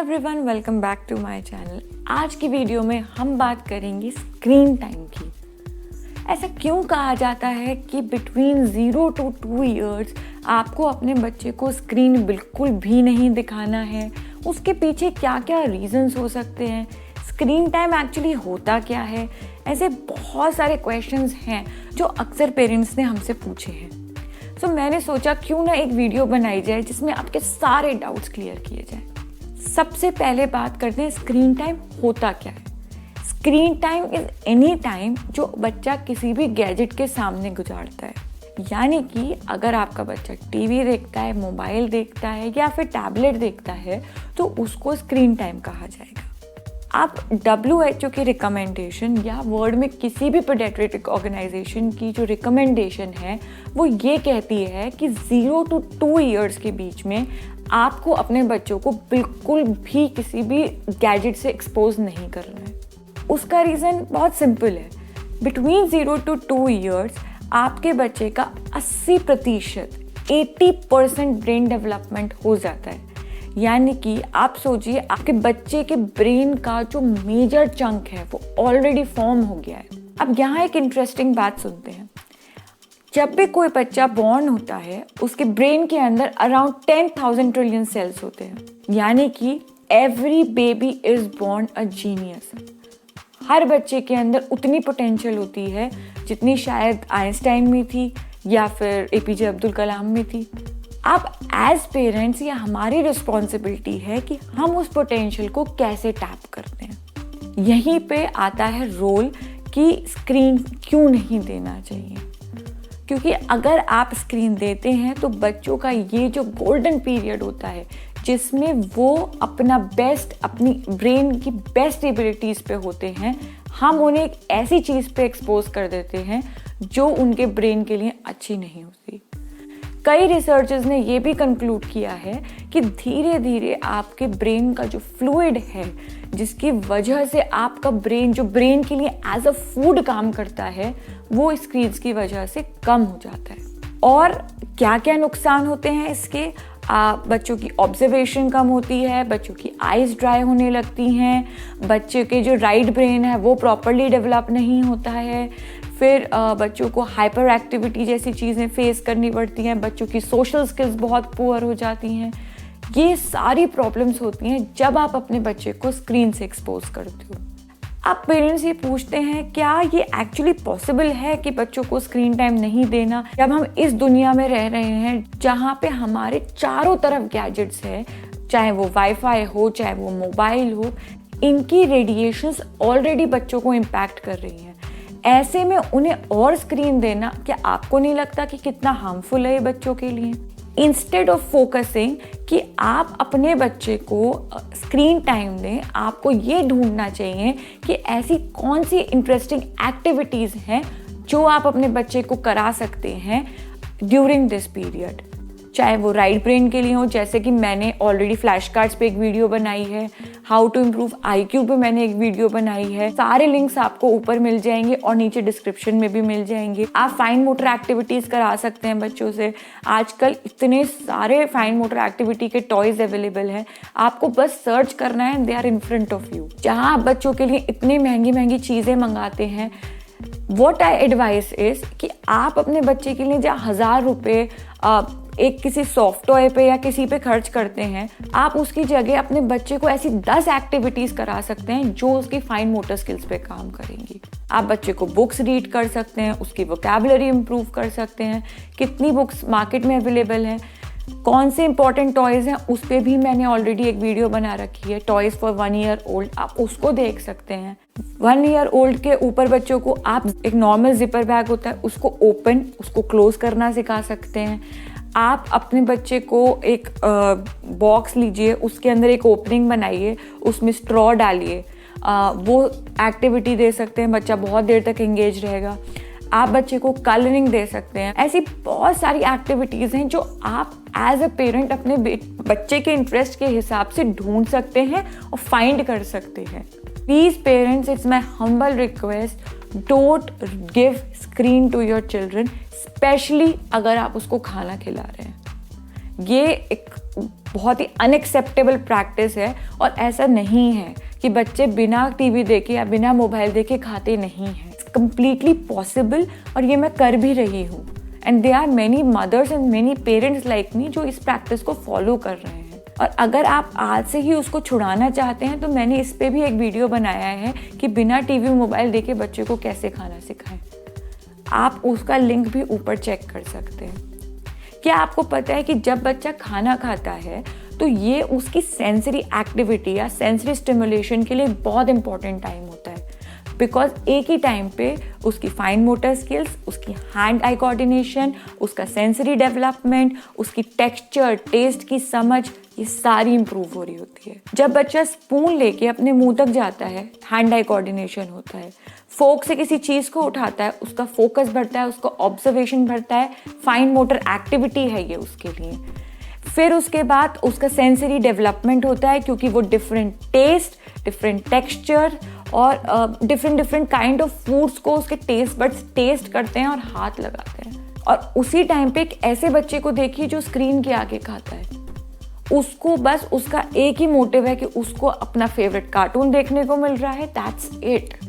Everyone, welcome back to my channel. आज की video में हम बात करेंगे स्क्रीन टाइम की। ऐसा क्यों कहा जाता है कि बिटवीन 0 to 2 इयर्स आपको अपने बच्चे को स्क्रीन बिल्कुल भी नहीं दिखाना है? उसके पीछे क्या क्या रीजंस हो सकते हैं? स्क्रीन टाइम एक्चुअली होता क्या है? ऐसे बहुत सारे क्वेश्चंस हैं जो अक्सर पेरेंट्स ने हमसे पूछे हैं। सो मैंने सोचा क्यों ना एक वीडियो बनाई जाए जिसमें आपके सारे डाउट्स क्लियर किए जाएं। सबसे पहले बात करते हैं स्क्रीन टाइम होता क्या है। Screen time is any time जो बच्चा किसी भी गैजेट के सामने गुजारता है। यानी कि अगर आपका बच्चा टीवी देखता है, मोबाइल देखता है या फिर टैबलेट देखता है तो उसको स्क्रीन टाइम कहा जाएगा। आप WHO की रिकमेंडेशन या वर्ल्ड में किसी भी पेडियाट्रिक ऑर्गेनाइजेशन की जो रिकमेंडेशन है वो ये कहती है कि 0 to 2 इयर्स के बीच में आपको अपने बच्चों को बिल्कुल भी किसी भी गैजेट से एक्सपोज नहीं करना है। उसका रीज़न बहुत सिंपल है। बिटवीन 0 to 2 इयर्स आपके बच्चे का 80% ब्रेन डेवलपमेंट हो जाता है। यानी कि आप सोचिए आपके बच्चे के ब्रेन का जो मेजर चंक है वो ऑलरेडी फॉर्म हो गया है। अब यहाँ एक इंटरेस्टिंग बात सुनते हैं। जब भी कोई बच्चा बॉर्न होता है उसके ब्रेन के अंदर अराउंड 10,000 ट्रिलियन सेल्स होते हैं। यानी कि every baby is born a genius. हर बच्चे के अंदर उतनी पोटेंशियल होती है जितनी शायद आइंस्टाइन में थी या फिर APJ अब्दुल कलाम में थी। अब एज पेरेंट्स ये हमारी रिस्पॉन्सिबिलिटी है कि हम उस पोटेंशियल को कैसे टैप करते हैं। यहीं पे आता है रोल कि स्क्रीन क्यों नहीं देना चाहिए। क्योंकि अगर आप स्क्रीन देते हैं तो बच्चों का ये जो गोल्डन पीरियड होता है जिसमें वो अपना बेस्ट, अपनी ब्रेन की बेस्ट एबिलिटीज़ पे होते हैं, हम उन्हें एक ऐसी चीज़ पे एक्सपोज कर देते हैं जो उनके ब्रेन के लिए अच्छी नहीं होती। कई रिसर्चर्स ने ये भी कंक्लूड किया है कि धीरे धीरे आपके ब्रेन का जो फ्लूइड है जिसकी वजह से आपका ब्रेन, जो ब्रेन के लिए एज अ फूड काम करता है, वो स्क्रीन्स की वजह से कम हो जाता है। और क्या क्या नुकसान होते हैं इसके? बच्चों की ऑब्जर्वेशन कम होती है, बच्चों की आइज ड्राई होने लगती हैं, बच्चे के जो राइट ब्रेन है वो प्रॉपरली डेवलप नहीं होता है, फिर बच्चों को हाइपर एक्टिविटी जैसी चीज़ें फेस करनी पड़ती हैं, बच्चों की सोशल स्किल्स बहुत पुअर हो जाती हैं। ये सारी प्रॉब्लम्स होती हैं जब आप अपने बच्चे को स्क्रीन से एक्सपोज करते हो। अब पेरेंट्स ये पूछते हैं क्या ये एक्चुअली पॉसिबल है कि बच्चों को स्क्रीन टाइम नहीं देना जब हम इस दुनिया में रह रहे हैं जहाँ पे हमारे चारों तरफ गैजेट्स हैं, चाहे वो वाईफाई हो, चाहे वो मोबाइल हो, इनकी रेडिएशंस ऑलरेडी बच्चों को इम्पैक्ट कर रही हैं। ऐसे में उन्हें और स्क्रीन देना, क्या आपको नहीं लगता कि कितना हार्मफुल है ये बच्चों के लिए? इंस्टेड ऑफ फोकसिंग कि आप अपने बच्चे को स्क्रीन टाइम दें, आपको ये ढूंढना चाहिए कि ऐसी कौन सी इंटरेस्टिंग एक्टिविटीज़ हैं जो आप अपने बच्चे को करा सकते हैं ड्यूरिंग दिस पीरियड। चाहे वो राइट ब्रेन के लिए हो, जैसे कि मैंने ऑलरेडी फ्लैश कार्ड्स पे एक वीडियो बनाई है, हाउ टू इम्प्रूव IQ पे मैंने एक वीडियो बनाई है। सारे लिंक्स आपको ऊपर मिल जाएंगे और नीचे डिस्क्रिप्शन में भी मिल जाएंगे। आप फाइन मोटर एक्टिविटीज़ करा सकते हैं बच्चों से। आजकल इतने सारे फाइन मोटर एक्टिविटी के टॉयज अवेलेबल हैं, आपको बस सर्च करना है, they are in front of you. जहाँ आप बच्चों के लिए इतनी महंगी महंगी चीज़ें मंगाते हैं, वॉट आई एडवाइस इज कि आप अपने बच्चे के लिए जहाँ 1,000 रुपये एक किसी सॉफ्ट टॉय पे या किसी पे खर्च करते हैं, आप उसकी जगह अपने बच्चे को ऐसी 10 एक्टिविटीज़ करा सकते हैं जो उसकी फाइन मोटर स्किल्स पे काम करेंगी। आप बच्चे को बुक्स रीड कर सकते हैं, उसकी वोकैबुलरी इम्प्रूव कर सकते हैं। कितनी बुक्स मार्केट में अवेलेबल हैं, कौन से इंपॉर्टेंट टॉयज़ हैं, उस पर भी मैंने ऑलरेडी एक वीडियो बना रखी है, टॉयज़ फॉर 1 ईयर ओल्ड, आप उसको देख सकते हैं। 1 ईयर ओल्ड के ऊपर बच्चों को आप एक नॉर्मल जिपर बैग होता है उसको ओपन, उसको क्लोज करना सिखा सकते हैं। आप अपने बच्चे को एक बॉक्स लीजिए, उसके अंदर एक ओपनिंग बनाइए, उसमें स्ट्रॉ डालिए, वो एक्टिविटी दे सकते हैं। बच्चा बहुत देर तक एंगेज रहेगा। आप बच्चे को कलरिंग दे सकते हैं। ऐसी बहुत सारी एक्टिविटीज़ हैं जो आप एज अ पेरेंट अपने बच्चे के इंटरेस्ट के हिसाब से ढूंढ सकते हैं और फाइंड कर सकते हैं। Please parents, it's my humble request, don't give screen to your children, specially अगर आप उसको खाना खिला रहे हैं। ये एक बहुत ही अनएक्सेप्टेबल प्रैक्टिस है और ऐसा नहीं है कि बच्चे बिना टीवी देखे या बिना मोबाइल देखे खाते नहीं हैं। इट्स कम्प्लीटली पॉसिबल और ये मैं कर भी रही हूँ। And they are many mothers and many parents like me जो इस प्रैक्टिस को फॉलो कर रहे हैं। और अगर आप आज से ही उसको छुड़ाना चाहते हैं तो मैंने इस पे भी एक वीडियो बनाया है कि बिना टीवी मोबाइल देखे बच्चे को कैसे खाना सिखाएं। आप उसका लिंक भी ऊपर चेक कर सकते हैं। क्या आपको पता है कि जब बच्चा खाना खाता है तो ये उसकी सेंसरी एक्टिविटी या सेंसरी स्टिमुलेशन के लिए बहुत इंपॉर्टेंट टाइम होता है, बिकॉज एक ही टाइम पे उसकी फाइन मोटर स्किल्स, उसकी हैंड आई कोऑर्डिनेशन, उसका सेंसरी डेवलपमेंट, उसकी टेक्सचर, टेस्ट की समझ, ये सारी इंप्रूव हो रही होती है। जब बच्चा स्पून लेके अपने मुंह तक जाता है, हैंड आई कोऑर्डिनेशन होता है। फोक से किसी चीज़ को उठाता है, उसका फोकस बढ़ता है, उसका ऑब्जर्वेशन बढ़ता है, फाइन मोटर एक्टिविटी है ये उसके लिए। फिर उसके बाद उसका सेंसरी डेवलपमेंट होता है, क्योंकि वो डिफरेंट टेस्ट, डिफरेंट टेक्सचर और डिफरेंट काइंड ऑफ फूड्स को उसके टेस्ट बड्स टेस्ट करते हैं और हाथ लगाते हैं। और उसी टाइम पे एक ऐसे बच्चे को देखिए जो स्क्रीन के आगे खाता है, उसको बस उसका एक ही मोटिव है कि उसको अपना फेवरेट कार्टून देखने को मिल रहा है, दैट्स इट।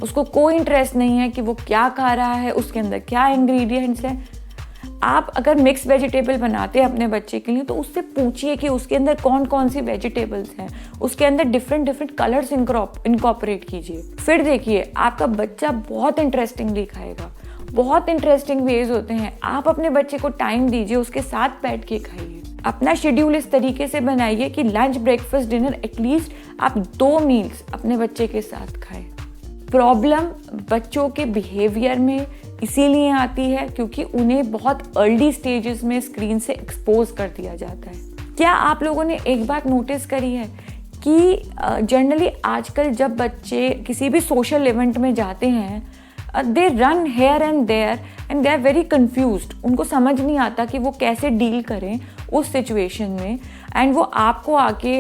उसको कोई इंटरेस्ट नहीं है कि वो क्या खा रहा है, उसके अंदर क्या इंग्रेडिएंट्स हैं। आप अगर मिक्स वेजिटेबल बनाते हैं अपने बच्चे के लिए तो उससे पूछिए कि उसके अंदर कौन कौन सी वेजिटेबल्स हैं, उसके अंदर डिफरेंट कलर्स इनकॉर्पोरेट कीजिए। फिर देखिए आपका बच्चा बहुत इंटरेस्टिंगली खाएगा। बहुत इंटरेस्टिंग वेज होते हैं। आप अपने बच्चे को टाइम दीजिए, उसके साथ बैठ के खाइए। अपना शेड्यूल इस तरीके से बनाइए कि लंच, ब्रेकफास्ट, डिनर एटलीस्ट आप 2 मील्स अपने बच्चे के साथ खाएं। प्रॉब्लम बच्चों के बिहेवियर में इसीलिए आती है क्योंकि उन्हें बहुत अर्ली स्टेजेस में स्क्रीन से एक्सपोज कर दिया जाता है। क्या आप लोगों ने एक बात नोटिस करी है कि जनरली आजकल जब बच्चे किसी भी सोशल इवेंट में जाते हैं, they run here and there and they are very confused. उनको समझ नहीं आता कि वो कैसे डील करें उस सिचुएशन में, एंड वो आपको आके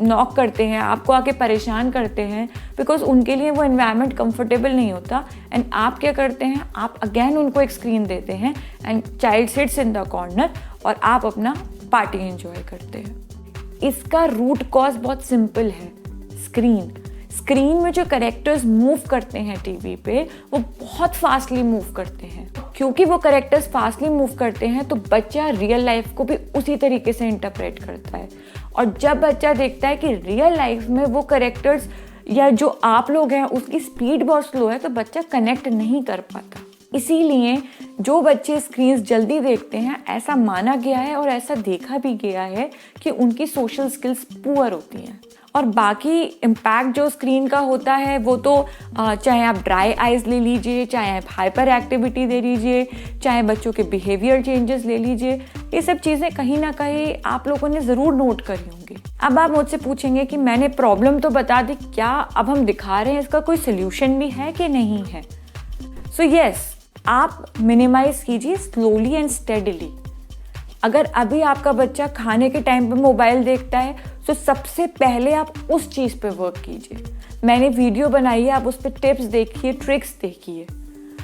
नॉक करते हैं, आपको आके परेशान करते हैं, बिकॉज उनके लिए वो एनवायरनमेंट कंफर्टेबल नहीं होता। एंड आप क्या करते हैं, आप अगेन उनको एक स्क्रीन देते हैं and child sits in the corner और आप अपना पार्टी एंजॉय करते हैं। इसका रूट कॉज बहुत सिंपल है, स्क्रीन में जो कैरेक्टर्स मूव करते हैं टीवी पे, वो बहुत फास्टली मूव करते हैं। क्योंकि वो कैरेक्टर्स फास्टली मूव करते हैं तो बच्चा रियल लाइफ को भी उसी तरीके से इंटरप्रेट करता है। और जब बच्चा देखता है कि रियल लाइफ में वो कैरेक्टर्स या जो आप लोग हैं उसकी स्पीड बहुत स्लो है, तो बच्चा कनेक्ट नहीं कर पाता। इसीलिए जो बच्चे स्क्रीन्स जल्दी देखते हैं, ऐसा माना गया है और ऐसा देखा भी गया है कि उनकी सोशल स्किल्स पुअर होती हैं। और बाकी इम्पैक्ट जो स्क्रीन का होता है वो तो चाहे आप ड्राई आइज़ ले लीजिए, चाहे आप हाइपर एक्टिविटी दे लीजिए, चाहे बच्चों के बिहेवियर चेंजेस ले लीजिए, ये सब चीज़ें कहीं ना कहीं आप लोगों ने ज़रूर नोट करी होंगी। अब आप मुझसे पूछेंगे कि मैंने प्रॉब्लम तो बता दी, क्या अब हम दिखा रहे हैं इसका कोई सोल्यूशन भी है कि नहीं है? सो यस, आप मिनिमाइज कीजिए स्लोली एंड स्टेडिली। अगर अभी आपका बच्चा खाने के टाइम पे मोबाइल देखता है तो सबसे पहले आप उस चीज़ पे वर्क कीजिए। मैंने वीडियो बनाई है, आप उस पर टिप्स देखिए, ट्रिक्स देखिए।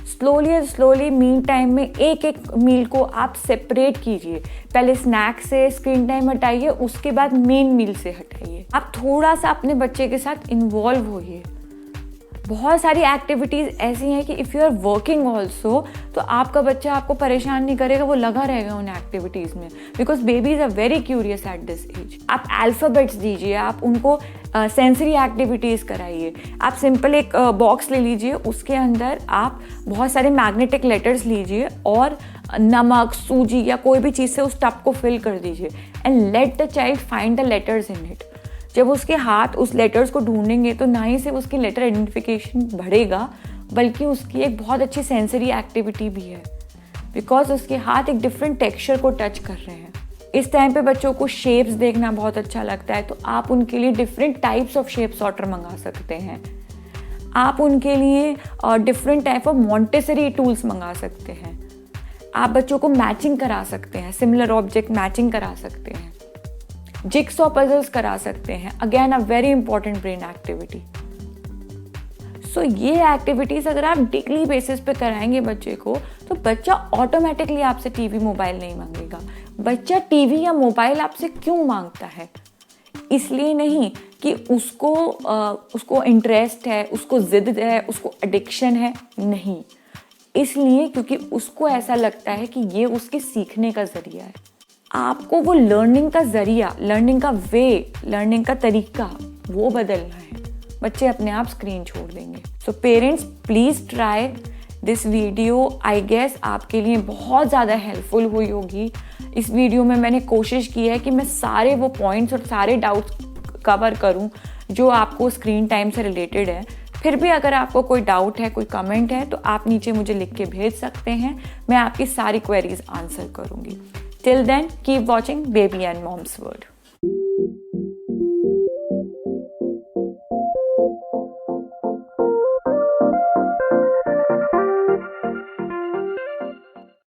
स्लोली मील टाइम में एक एक मील को आप सेपरेट कीजिए। पहले स्नैक से स्क्रीन टाइम हटाइए, उसके बाद मेन मील से हटाइए। आप थोड़ा सा अपने बच्चे के साथ इन्वॉल्व होइए। बहुत सारी एक्टिविटीज़ ऐसी हैं कि if you are working also तो आपका बच्चा आपको परेशान नहीं करेगा, वो लगा रहेगा उन एक्टिविटीज़ में, because babies are very curious at this age. आप अल्फ़ाबेट्स दीजिए, आप उनको सेंसरी एक्टिविटीज़ कराइए। आप सिंपल एक बॉक्स ले लीजिए, उसके अंदर आप बहुत सारे मैग्नेटिक लेटर्स लीजिए और नमक, सूजी या कोई भी चीज़ से उस टब को फिल कर दीजिए and let the child find the letters in it. जब उसके हाथ उस लेटर्स को ढूंढेंगे तो ना ही सिर्फ उसकी लेटर आइडेंटिफिकेशन बढ़ेगा, बल्कि उसकी एक बहुत अच्छी सेंसरी एक्टिविटी भी है, बिकॉज उसके हाथ एक डिफरेंट टेक्सचर को टच कर रहे हैं। इस टाइम पे बच्चों को शेप्स देखना बहुत अच्छा लगता है, तो आप उनके लिए different types of shape sorter मंगा सकते हैं। आप उनके लिए different type of Montessori tools मंगा सकते हैं। आप बच्चों को मैचिंग करा सकते हैं, सिमिलर ऑब्जेक्ट मैचिंग करा सकते हैं, जिक्सॉ पजल्स करा सकते हैं। Again a very important brain activity. So ये एक्टिविटीज़ अगर आप डेली बेसिस पे कराएंगे बच्चे को, तो बच्चा ऑटोमेटिकली आपसे टीवी मोबाइल नहीं मांगेगा। बच्चा टीवी या मोबाइल आपसे क्यों मांगता है? इसलिए नहीं कि उसको इंटरेस्ट है, उसको जिद है, उसको एडिक्शन है, नहीं, इसलिए क्योंकि उसको ऐसा लगता है कि ये उसके सीखने का जरिया है। आपको वो लर्निंग का जरिया, लर्निंग का वे, लर्निंग का तरीका वो बदलना है। बच्चे अपने आप स्क्रीन छोड़ देंगे। So parents please try this video. I guess आपके लिए बहुत ज़्यादा हेल्पफुल हुई होगी। इस वीडियो में मैंने कोशिश की है कि मैं सारे वो पॉइंट्स और सारे डाउट्स कवर करूं जो आपको स्क्रीन टाइम से रिलेटेड है। फिर भी अगर आपको कोई डाउट है, कोई कमेंट है, तो आप नीचे मुझे लिख के भेज सकते हैं। मैं आपकी सारी क्वेरीज आंसर करूंगी। Till then keep watching baby and moms world.